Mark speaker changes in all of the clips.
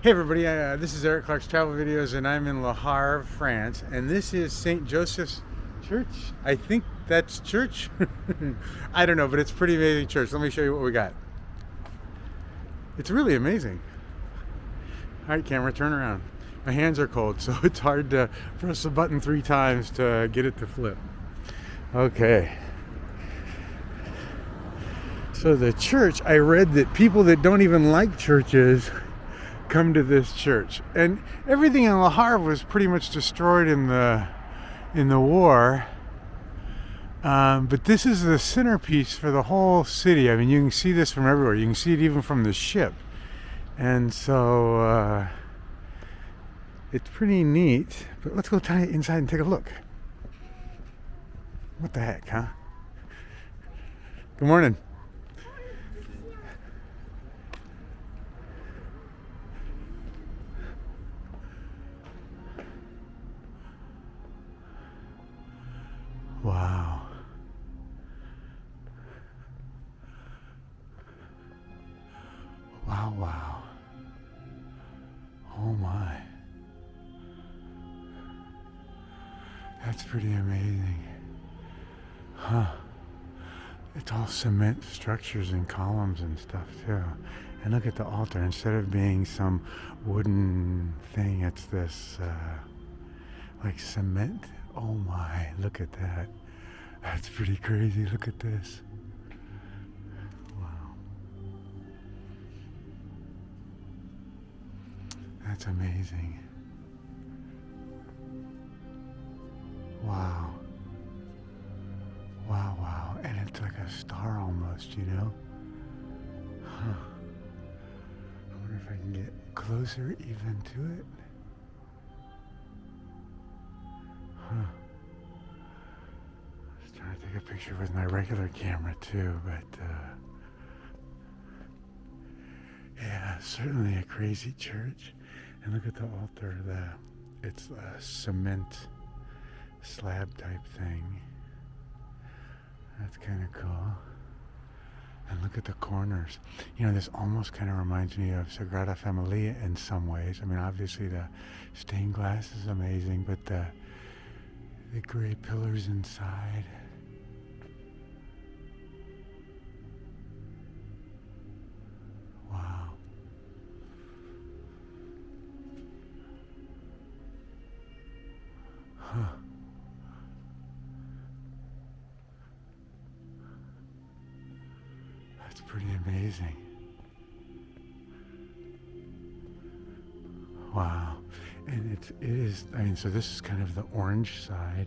Speaker 1: Hey everybody, this is Eric Clark's Travel Videos and I'm in Le Havre, France, and this is St. Joseph's Church. I think that's church. I don't know, but it's a pretty amazing church. Let me show you what we got. It's really amazing. Alright camera, turn around. My hands are cold, so it's hard to press the button 3 times to get it to flip. Okay. So the church, I read that people that don't even like churches come to this church, and everything in Le Havre was pretty much destroyed in the war, but this is the centerpiece for the whole city. I mean, you can see this from everywhere. You can see it even from the ship, and so it's pretty neat. But let's go inside and take a look. What the heck, huh? Good morning. Wow. Wow, wow. Oh my. That's pretty amazing. Huh. It's all cement structures and columns and stuff too. And look at the altar. Instead of being some wooden thing, it's this like cement. Oh my, look at that. That's pretty crazy. Look at this. Wow. That's amazing. Wow. Wow, wow. And it's like a star almost, you know? Huh. I wonder if I can get closer even to it. Huh. I was trying to take a picture with my regular camera too, but yeah, certainly a crazy church. And look at the altar. It's a cement slab type thing. That's kind of cool. And look at the corners. You know, this almost kind of reminds me of Sagrada Familia in some ways. I mean, obviously the stained glass is amazing, but the gray pillars inside. Wow. Huh. That's pretty amazing. Wow. And it is, I mean, so this is kind of the orange side.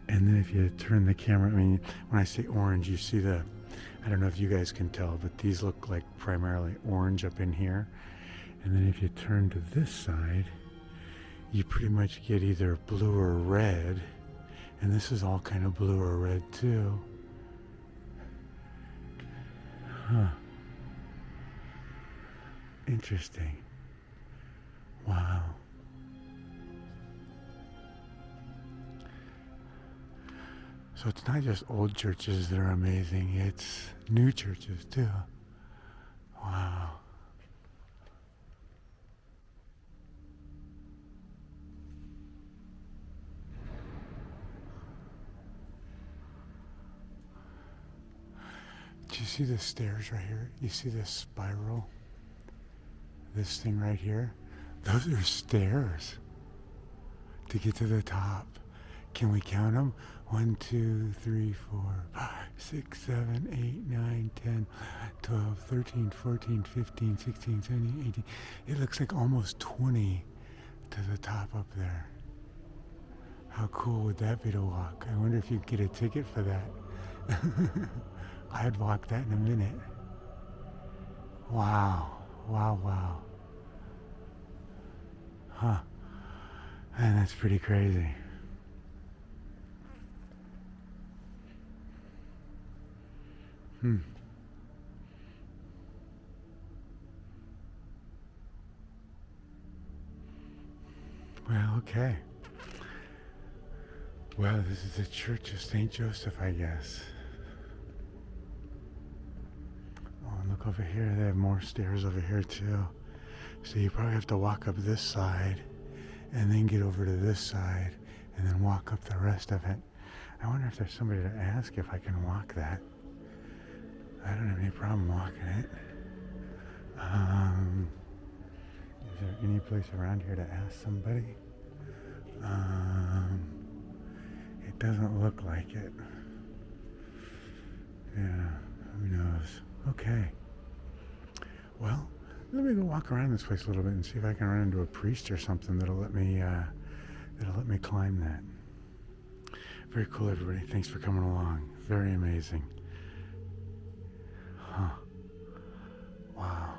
Speaker 1: And then if you turn the camera, I mean, when I say orange, you see I don't know if you guys can tell, but these look like primarily orange up in here. And then if you turn to this side, you pretty much get either blue or red. And this is all kind of blue or red too. Huh. Interesting. Wow. So it's not just old churches that are amazing, it's new churches too. Wow. Do you see the stairs right here? You see this spiral? This thing right here? Those are stairs to get to the top. Can we count them? 1, 2, 3, 4, 5, 6, 7, 8, 9, 10, 12, 13, 14, 15, 16, 17, 18. It looks like almost 20 to the top up there. How cool would that be to walk? I wonder if you'd get a ticket for that. I'd walk that in a minute. Wow. Wow, wow. Huh. And that's pretty crazy. Well, okay. Well, this is the Church of St. Joseph, I guess. Oh, and look over here. They have more stairs over here, too. So you probably have to walk up this side and then get over to this side and then walk up the rest of it. I wonder if there's somebody to ask if I can walk that. I don't have any problem walking it. Is there any place around here to ask somebody? It doesn't look like it. Yeah, who knows? Okay. Well, let me go walk around this place a little bit and see if I can run into a priest or something that'll let me climb that. Very cool, everybody. Thanks for coming along. Very amazing. Huh. Wow.